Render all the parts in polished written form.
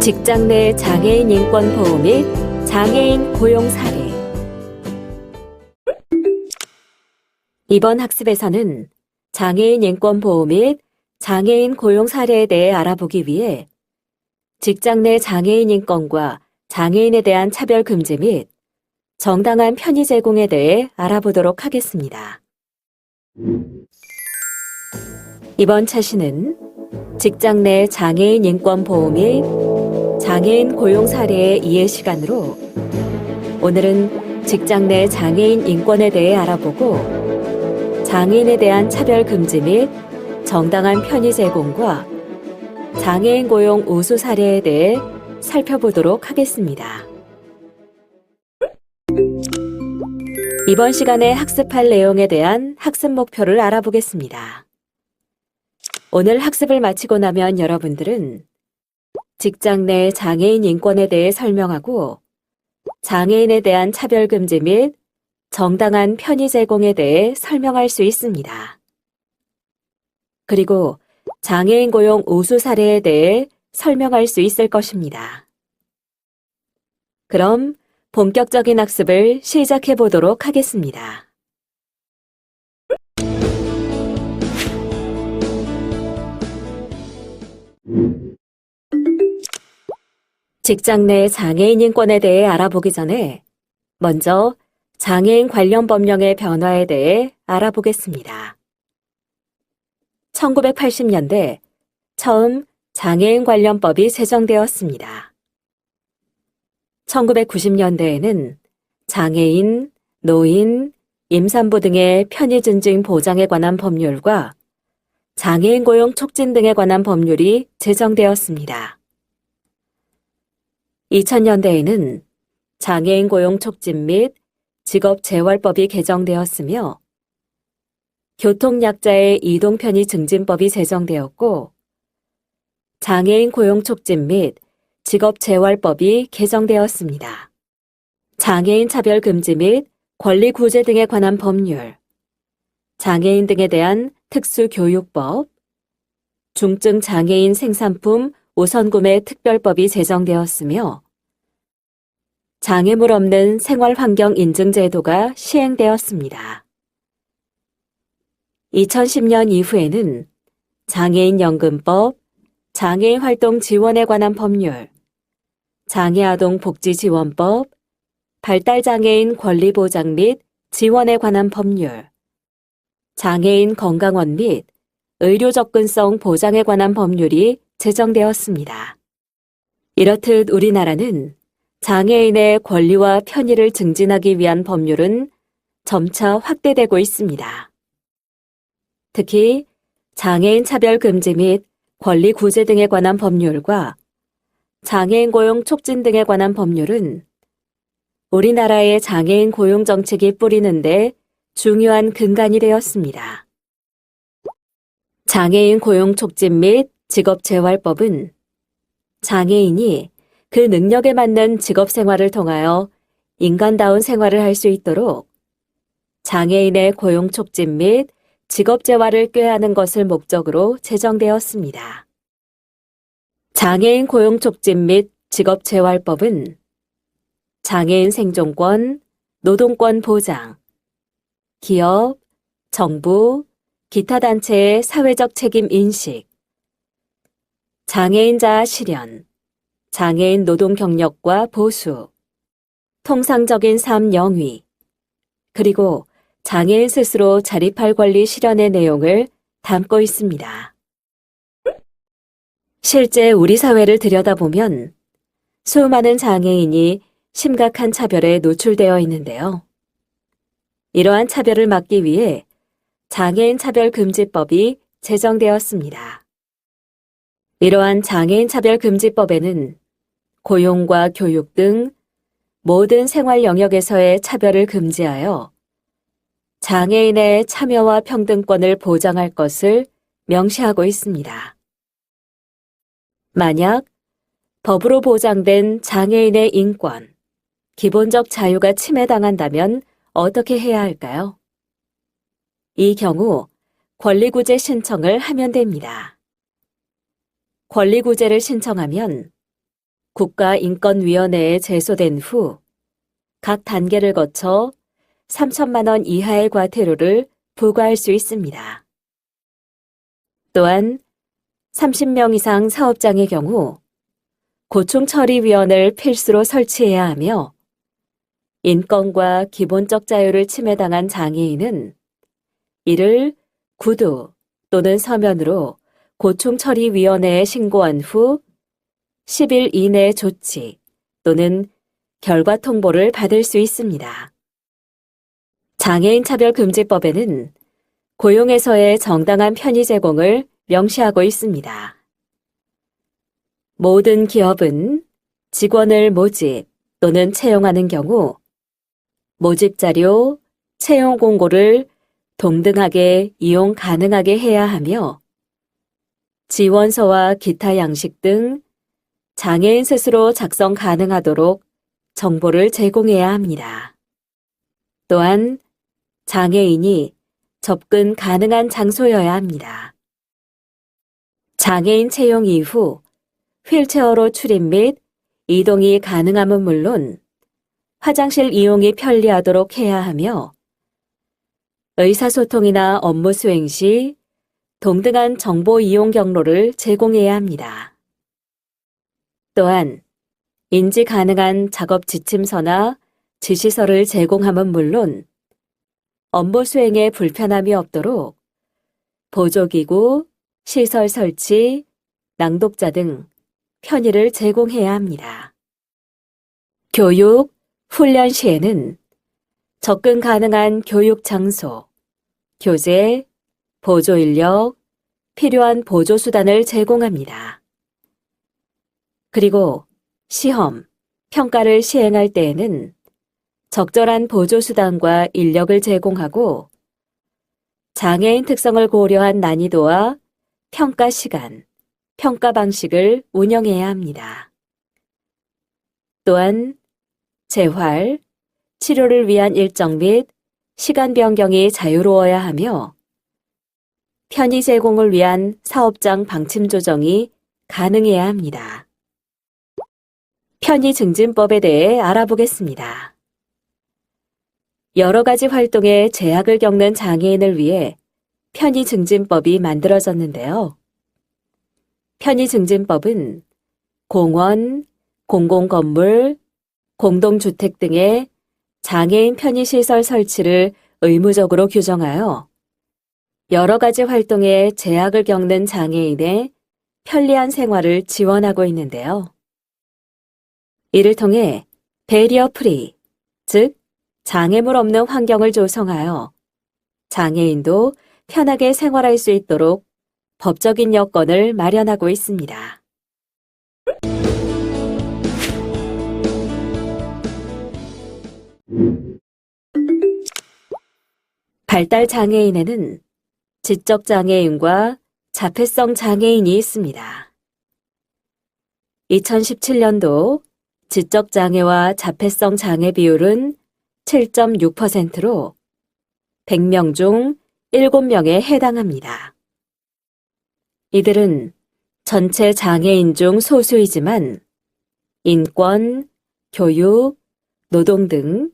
직장 내 장애인 인권 보호 및 장애인 고용 사례. 이번 학습에서는 장애인 인권 보호 및 장애인 고용 사례에 대해 알아보기 위해 직장 내 장애인 인권과 장애인에 대한 차별 금지 및 정당한 편의 제공에 대해 알아보도록 하겠습니다. 이번 차시는 직장 내 장애인 인권 보호 및 장애인 고용 사례의 이해 시간으로 오늘은 직장 내 장애인 인권에 대해 알아보고 장애인에 대한 차별 금지 및 정당한 편의 제공과 장애인 고용 우수 사례에 대해 살펴보도록 하겠습니다. 이번 시간에 학습할 내용에 대한 학습 목표를 알아보겠습니다. 오늘 학습을 마치고 나면 여러분들은 직장 내 장애인 인권에 대해 설명하고 장애인에 대한 차별 금지 및 정당한 편의 제공에 대해 설명할 수 있습니다. 그리고 장애인 고용 우수 사례에 대해 설명할 수 있을 것입니다. 그럼 본격적인 학습을 시작해 보도록 하겠습니다. 직장 내 장애인 인권에 대해 알아보기 전에 먼저 장애인 관련 법령의 변화에 대해 알아보겠습니다. 1980년대 처음 장애인 관련법이 제정되었습니다. 1990년대에는 장애인, 노인, 임산부 등의 편의 증진 보장에 관한 법률과 장애인 고용 촉진 등에 관한 법률이 제정되었습니다. 2000년대에는 장애인 고용 촉진 및 직업 재활법이 개정되었으며 교통약자의 이동 편의 증진법이 제정되었고 장애인 고용 촉진 및 직업 재활법이 개정되었습니다. 장애인 차별 금지 및 권리 구제 등에 관한 법률, 장애인 등에 대한 특수교육법, 중증 장애인 생산품 우선구매 특별법이 제정되었으며 장애물 없는 생활환경 인증 제도가 시행되었습니다. 2010년 이후에는 장애인 연금법, 장애인 활동 지원에 관한 법률, 장애아동 복지지원법, 발달장애인 권리 보장 및 지원에 관한 법률, 장애인 건강원 및 의료 접근성 보장에 관한 법률이 제정되었습니다. 이렇듯 우리나라는 장애인의 권리와 편의를 증진하기 위한 법률은 점차 확대되고 있습니다. 특히 장애인 차별 금지 및 권리 구제 등에 관한 법률과 장애인 고용 촉진 등에 관한 법률은 우리나라의 장애인 고용 정책이 뿌리는데 중요한 근간이 되었습니다. 장애인 고용 촉진 및 직업재활법은 장애인이 그 능력에 맞는 직업 생활을 통하여 인간다운 생활을 할 수 있도록 장애인의 고용 촉진 및 직업재활을 꾀하는 것을 목적으로 제정되었습니다. 장애인 고용 촉진 및 직업재활법은 장애인 생존권, 노동권 보장, 기업, 정부, 기타 단체의 사회적 책임 인식, 장애인 자아 실현, 장애인 노동 경력과 보수, 통상적인 삶 영위, 그리고 장애인 스스로 자립할 권리 실현의 내용을 담고 있습니다. 실제 우리 사회를 들여다보면 수많은 장애인이 심각한 차별에 노출되어 있는데요. 이러한 차별을 막기 위해 장애인 차별금지법이 제정되었습니다. 이러한 장애인 차별금지법에는 고용과 교육 등 모든 생활 영역에서의 차별을 금지하여 장애인의 참여와 평등권을 보장할 것을 명시하고 있습니다. 만약 법으로 보장된 장애인의 인권, 기본적 자유가 침해당한다면 어떻게 해야 할까요? 이 경우 권리구제 신청을 하면 됩니다. 권리구제를 신청하면 국가인권위원회에 제소된 후 각 단계를 거쳐 3천만 원 이하의 과태료를 부과할 수 있습니다. 또한 30명 이상 사업장의 경우 고충처리위원을 필수로 설치해야 하며 인권과 기본적 자유를 침해당한 장애인은 이를 구두 또는 서면으로 고충처리위원회에 신고한 후 10일 이내 조치 또는 결과 통보를 받을 수 있습니다. 장애인 차별금지법에는 고용에서의 정당한 편의 제공을 명시하고 있습니다. 모든 기업은 직원을 모집 또는 채용하는 경우 모집 자료, 채용 공고를 동등하게 이용 가능하게 해야 하며 지원서와 기타 양식 등 장애인 스스로 작성 가능하도록 정보를 제공해야 합니다. 또한 장애인이 접근 가능한 장소여야 합니다. 장애인 채용 이후 휠체어로 출입 및 이동이 가능함은 물론 화장실 이용이 편리하도록 해야 하며 의사소통이나 업무 수행 시 동등한 정보 이용 경로를 제공해야 합니다. 또한 인지 가능한 작업 지침서나 지시서를 제공함은 물론 업무 수행에 불편함이 없도록 보조기구, 시설 설치, 낭독자 등 편의를 제공해야 합니다. 교육, 훈련 시에는 접근 가능한 교육 장소, 교재, 보조 인력, 필요한 보조 수단을 제공합니다. 그리고 시험, 평가를 시행할 때에는 적절한 보조 수단과 인력을 제공하고 장애인 특성을 고려한 난이도와 평가 시간, 평가 방식을 운영해야 합니다. 또한 재활, 치료를 위한 일정 및 시간 변경이 자유로워야 하며 편의 제공을 위한 사업장 방침 조정이 가능해야 합니다. 편의증진법에 대해 알아보겠습니다. 여러 가지 활동에 제약을 겪는 장애인을 위해 편의증진법이 만들어졌는데요. 편의증진법은 공원, 공공건물, 공동주택 등의 장애인 편의시설 설치를 의무적으로 규정하여 여러 가지 활동에 제약을 겪는 장애인의 편리한 생활을 지원하고 있는데요. 이를 통해 배리어 프리, 즉 장애물 없는 환경을 조성하여 장애인도 편하게 생활할 수 있도록 법적인 여건을 마련하고 있습니다. 발달 장애인에는 지적 장애인과 자폐성 장애인이 있습니다. 2017년도 지적 장애와 자폐성 장애 비율은 7.6%로 100명 중 7명에 해당합니다. 이들은 전체 장애인 중 소수이지만 인권, 교육, 노동 등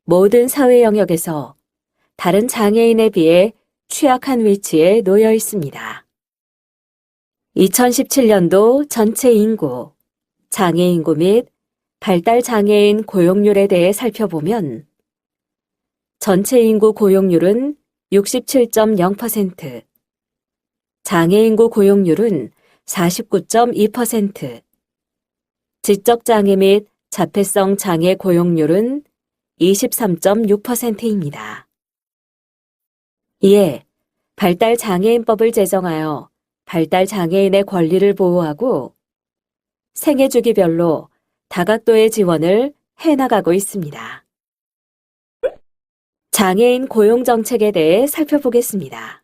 모든 사회 영역에서 다른 장애인에 비해 취약한 위치에 놓여 있습니다. 2017년도 전체 인구, 장애인구 및 발달 장애인 고용률에 대해 살펴보면 전체 인구 고용률은 67.0%, 장애인구 고용률은 49.2%, 지적장애 및 자폐성 장애 고용률은 23.6%입니다. 이에 발달장애인법을 제정하여 발달장애인의 권리를 보호하고 생애 주기별로 다각도의 지원을 해나가고 있습니다. 장애인 고용정책에 대해 살펴보겠습니다.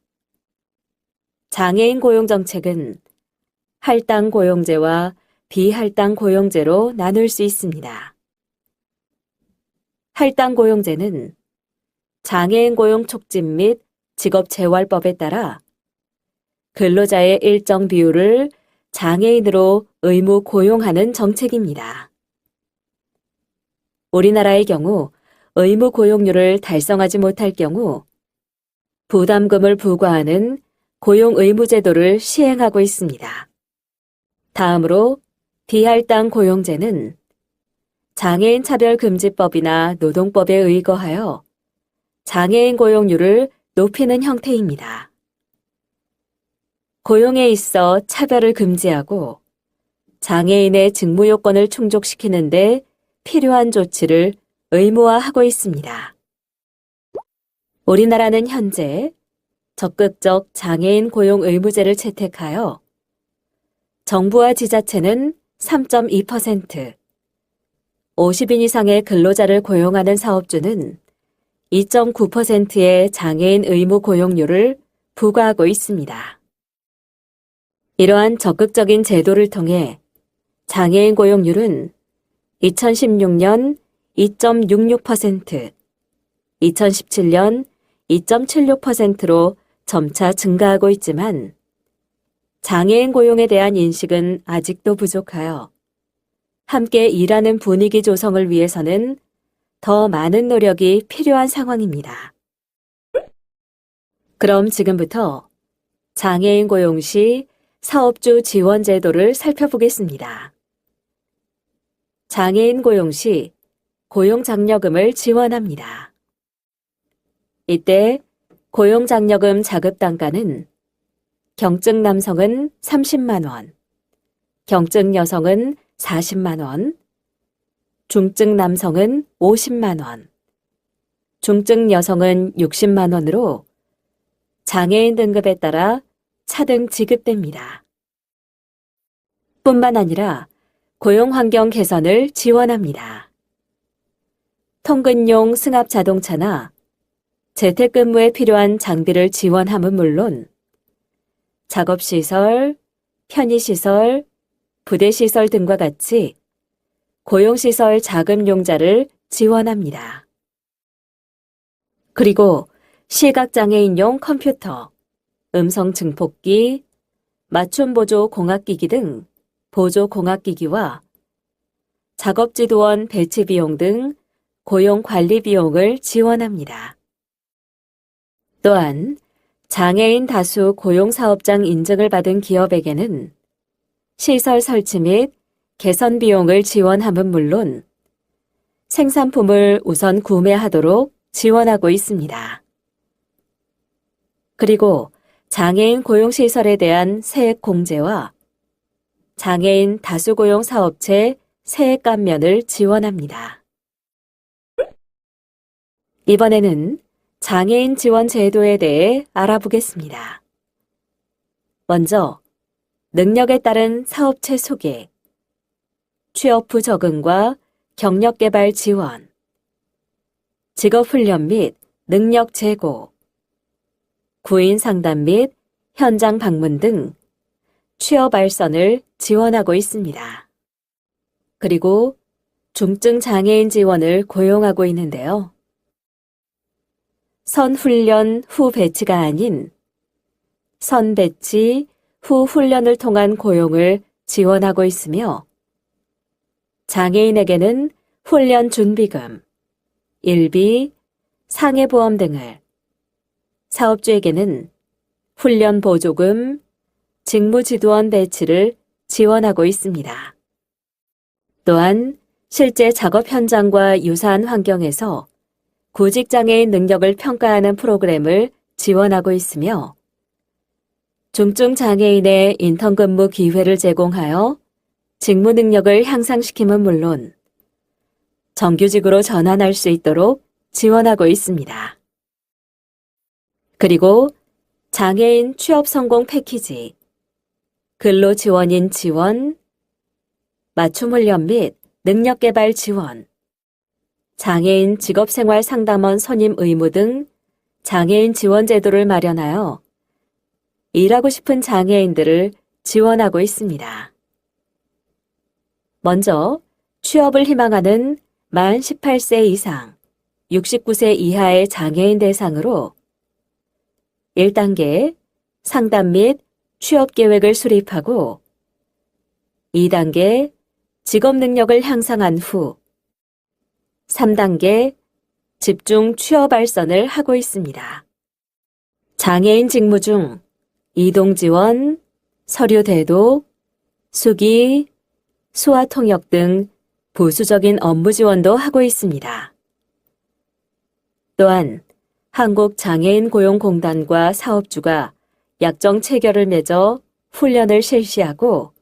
장애인 고용정책은 할당 고용제와 비할당 고용제로 나눌 수 있습니다. 할당 고용제는 장애인 고용 촉진 및 직업재활법에 따라 근로자의 일정 비율을 장애인으로 의무 고용하는 정책입니다. 우리나라의 경우 의무 고용률을 달성하지 못할 경우 부담금을 부과하는 고용 의무 제도를 시행하고 있습니다. 다음으로 비할당 고용제는 장애인 차별금지법이나 노동법에 의거하여 장애인 고용률을 높이는 형태입니다. 고용에 있어 차별을 금지하고 장애인의 직무 요건을 충족시키는 데 필요한 조치를 의무화하고 있습니다. 우리나라는 현재 적극적 장애인 고용 의무제를 채택하여 정부와 지자체는 3.2%, 50인 이상의 근로자를 고용하는 사업주는 2.9%의 장애인 의무 고용률을 부과하고 있습니다. 이러한 적극적인 제도를 통해 장애인 고용률은 2016년 2.66%, 2017년 2.76%로 점차 증가하고 있지만 장애인 고용에 대한 인식은 아직도 부족하여 함께 일하는 분위기 조성을 위해서는 더 많은 노력이 필요한 상황입니다. 그럼 지금부터 장애인 고용 시 사업주 지원 제도를 살펴보겠습니다. 장애인 고용 시 고용장려금을 지원합니다. 이때 고용장려금 자급단가는 경증 남성은 30만 원, 경증 여성은 40만 원, 중증 남성은 50만 원, 중증 여성은 60만 원으로 장애인 등급에 따라 차등 지급됩니다. 뿐만 아니라 고용 환경 개선을 지원합니다. 통근용 승합 자동차나 재택근무에 필요한 장비를 지원함은 물론 작업시설, 편의시설, 부대시설 등과 같이 고용시설 자금용자를 지원합니다. 그리고 시각장애인용 컴퓨터, 음성 증폭기, 맞춤보조 공학기기 등 보조 공학기기와 작업지도원 배치 비용 등 고용 관리 비용을 지원합니다. 또한 장애인 다수 고용사업장 인증을 받은 기업에게는 시설 설치 및 개선 비용을 지원함은 물론 생산품을 우선 구매하도록 지원하고 있습니다. 그리고 장애인 고용시설에 대한 세액 공제와 장애인 다수고용 사업체 세액 감면을 지원합니다. 이번에는 장애인 지원 제도에 대해 알아보겠습니다. 먼저 능력에 따른 사업체 소개, 취업 후 적응과 경력 개발 지원, 직업 훈련 및 능력 제고, 구인 상담 및 현장 방문 등 취업 알선을 지원하고 있습니다. 그리고 중증 장애인 지원을 고용하고 있는데요. 선훈련 후 배치가 아닌 선배치 후 훈련을 통한 고용을 지원하고 있으며 장애인에게는 훈련 준비금, 일비, 상해보험 등을, 사업주에게는 훈련 보조금, 직무지도원 배치를 지원하고 있습니다. 또한 실제 작업 현장과 유사한 환경에서 구직장애인 능력을 평가하는 프로그램을 지원하고 있으며 중증 장애인의 인턴 근무 기회를 제공하여 직무 능력을 향상시킴은 물론 정규직으로 전환할 수 있도록 지원하고 있습니다. 그리고 장애인 취업 성공 패키지, 근로 지원인 지원, 맞춤 훈련 및 능력 개발 지원, 장애인 직업생활 상담원 선임 의무 등 장애인 지원 제도를 마련하여 일하고 싶은 장애인들을 지원하고 있습니다. 먼저 취업을 희망하는 만 18세 이상, 69세 이하의 장애인 대상으로 1단계 상담 및 취업 계획을 수립하고 2단계 직업 능력을 향상한 후 3단계 집중 취업 발전을 하고 있습니다. 장애인 직무 중 이동 지원, 서류 대도, 수기, 수화 통역 등 부수적인 업무 지원도 하고 있습니다. 또한 한국장애인고용공단과 사업주가 약정 체결을 맺어 훈련을 실시하고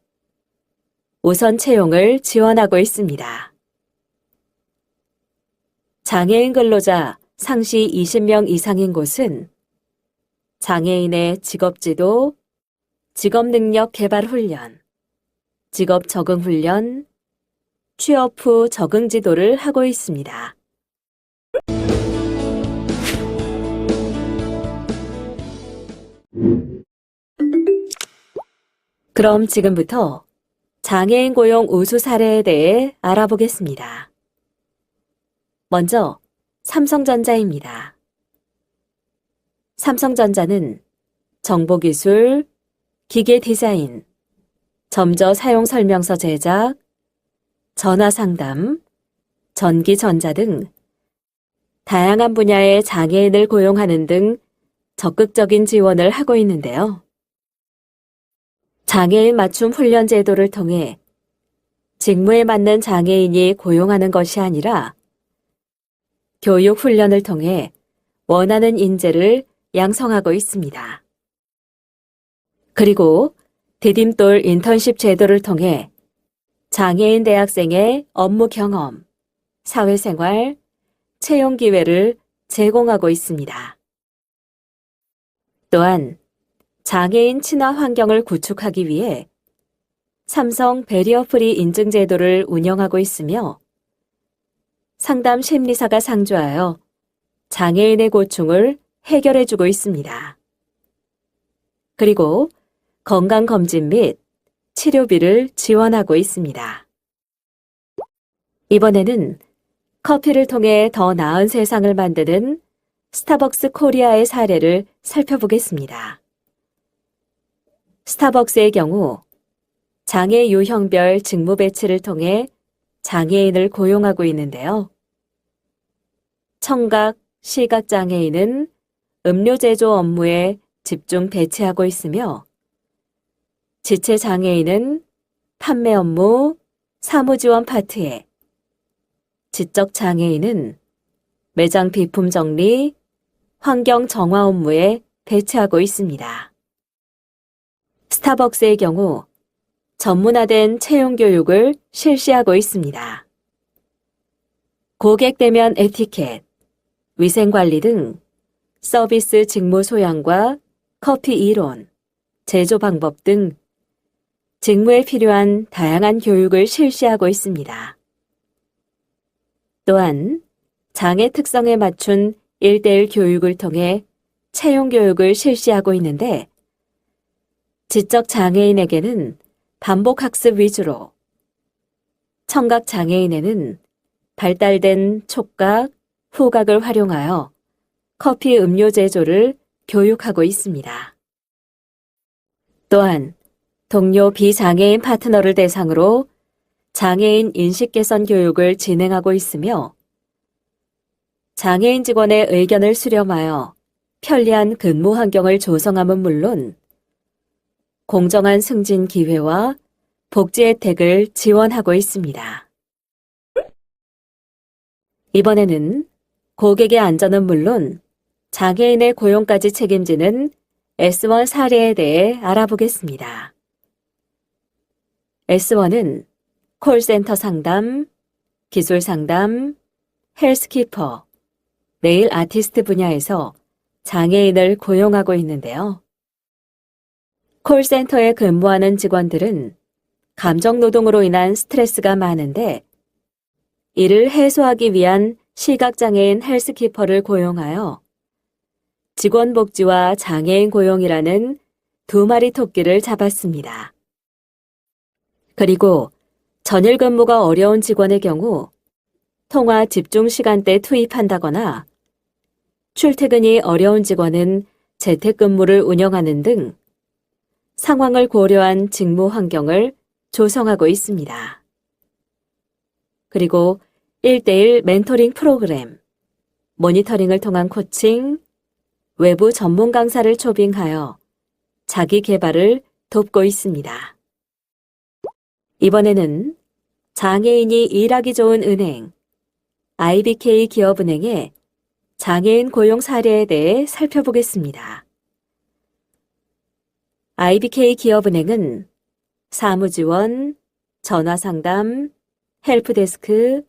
우선 채용을 지원하고 있습니다. 장애인 근로자 상시 20명 이상인 곳은 장애인의 직업지도, 직업능력 개발 훈련, 직업 적응 훈련, 취업 후 적응 지도를 하고 있습니다. 그럼 지금부터 장애인 고용 우수 사례에 대해 알아보겠습니다. 먼저 삼성전자입니다. 삼성전자는 정보기술, 기계 디자인, 점저 사용 설명서 제작, 전화 상담, 전기 전자 등 다양한 분야의 장애인을 고용하는 등 적극적인 지원을 하고 있는데요. 장애인 맞춤 훈련 제도를 통해 직무에 맞는 장애인이 고용하는 것이 아니라 교육 훈련을 통해 원하는 인재를 양성하고 있습니다. 그리고 디딤돌 인턴십 제도를 통해 장애인 대학생의 업무 경험, 사회생활, 채용 기회를 제공하고 있습니다. 또한 장애인 친화 환경을 구축하기 위해 삼성 배리어 프리 인증 제도를 운영하고 있으며 상담 심리사가 상주하여 장애인의 고충을 해결해주고 있습니다. 그리고 건강검진 및 치료비를 지원하고 있습니다. 이번에는 커피를 통해 더 나은 세상을 만드는 스타벅스 코리아의 사례를 살펴보겠습니다. 스타벅스의 경우 장애 유형별 직무 배치를 통해 장애인을 고용하고 있는데요. 청각, 시각장애인은 음료 제조 업무에 집중 배치하고 있으며 지체장애인은 판매 업무, 사무지원 파트에, 지적장애인은 매장 비품 정리, 환경 정화 업무에 배치하고 있습니다. 스타벅스의 경우 전문화된 채용 교육을 실시하고 있습니다. 고객 대면 에티켓, 위생관리 등 서비스 직무 소양과 커피 이론, 제조 방법 등 직무에 필요한 다양한 교육을 실시하고 있습니다. 또한 장애 특성에 맞춘 1:1 교육을 통해 채용 교육을 실시하고 있는데 지적 장애인에게는 반복 학습 위주로, 청각 장애인에는 발달된 촉각, 후각을 활용하여 커피 음료 제조를 교육하고 있습니다. 또한 동료 비장애인 파트너를 대상으로 장애인 인식 개선 교육을 진행하고 있으며 장애인 직원의 의견을 수렴하여 편리한 근무 환경을 조성함은 물론 공정한 승진 기회와 복지 혜택을 지원하고 있습니다. 이번에는 고객의 안전은 물론 장애인의 고용까지 책임지는 S1 사례에 대해 알아보겠습니다. S1은 콜센터 상담, 기술 상담, 헬스키퍼, 네일 아티스트 분야에서 장애인을 고용하고 있는데요. 콜센터에 근무하는 직원들은 감정노동으로 인한 스트레스가 많은데 이를 해소하기 위한 시각장애인 헬스키퍼를 고용하여 직원 복지와 장애인 고용이라는 두 마리 토끼를 잡았습니다. 그리고 전일 근무가 어려운 직원의 경우 통화 집중 시간대 투입한다거나 출퇴근이 어려운 직원은 재택근무를 운영하는 등 상황을 고려한 직무 환경을 조성하고 있습니다. 그리고 1:1 멘토링 프로그램, 모니터링을 통한 코칭, 외부 전문 강사를 초빙하여 자기 개발을 돕고 있습니다. 이번에는 장애인이 일하기 좋은 은행, IBK 기업은행의 장애인 고용 사례에 대해 살펴보겠습니다. IBK 기업은행은 사무지원, 전화상담, 헬프데스크,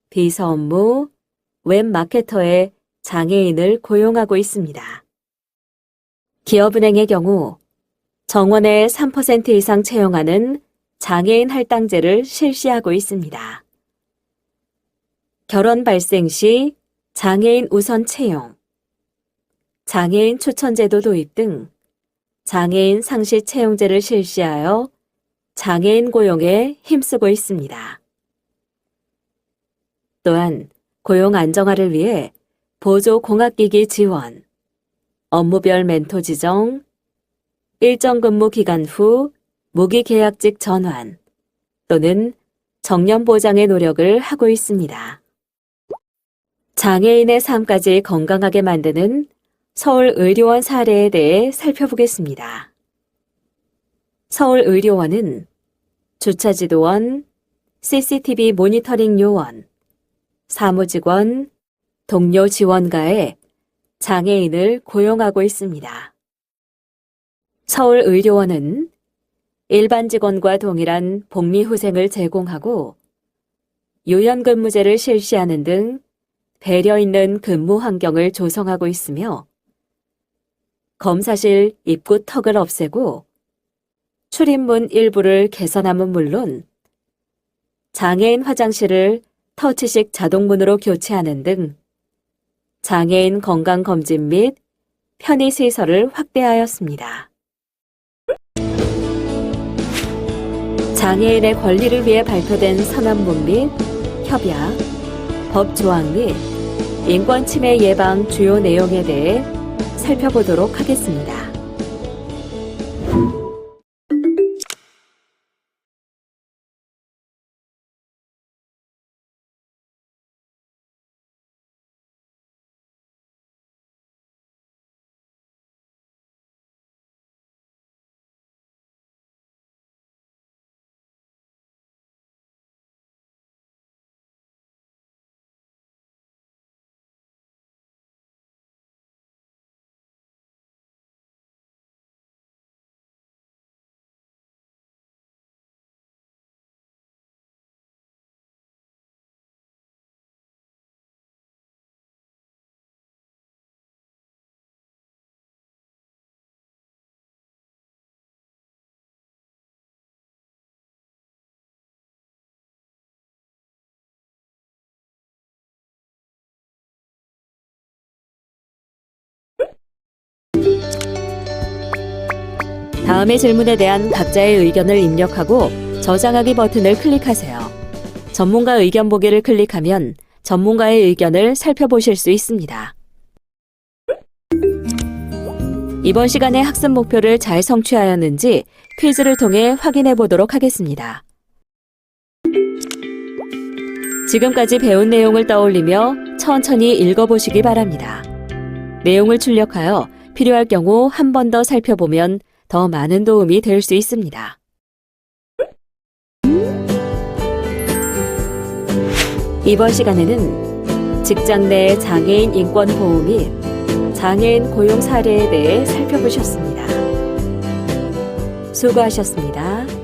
비서 업무, 웹마케터의 장애인을 고용하고 있습니다. 기업은행의 경우 정원의 3% 이상 채용하는 장애인 할당제를 실시하고 있습니다. 결혼 발생 시 장애인 우선 채용, 장애인 추천제도 도입 등 장애인 상시 채용제를 실시하여 장애인 고용에 힘쓰고 있습니다. 또한 고용 안정화를 위해 보조 공학기기 지원, 업무별 멘토 지정, 일정 근무 기간 후 무기계약직 전환 또는 정년 보장의 노력을 하고 있습니다. 장애인의 삶까지 건강하게 만드는 서울의료원 사례에 대해 살펴보겠습니다. 서울의료원은 주차지도원, CCTV 모니터링 요원, 사무직원, 동료 지원가에 장애인을 고용하고 있습니다. 서울의료원은 일반 직원과 동일한 복리후생을 제공하고 유연근무제를 실시하는 등 배려 있는 근무 환경을 조성하고 있으며 검사실 입구 턱을 없애고 출입문 일부를 개선함은 물론 장애인 화장실을 터치식 자동문으로 교체하는 등 장애인 건강검진 및 편의시설을 확대하였습니다. 장애인의 권리를 위해 발표된 선언문 및 협약, 법 조항 및 인권 침해 예방 주요 내용에 대해 살펴보도록 하겠습니다. 다음의 질문에 대한 각자의 의견을 입력하고 저장하기 버튼을 클릭하세요. 전문가 의견 보기를 클릭하면 전문가의 의견을 살펴보실 수 있습니다. 이번 시간의 학습 목표를 잘 성취하였는지 퀴즈를 통해 확인해 보도록 하겠습니다. 지금까지 배운 내용을 떠올리며 천천히 읽어보시기 바랍니다. 내용을 출력하여 필요할 경우 한 번 더 살펴보면 더 많은 도움이 될 수 있습니다. 이번 시간에는 직장 내 장애인 인권 보호 및 장애인 고용 사례에 대해 살펴보셨습니다. 수고하셨습니다.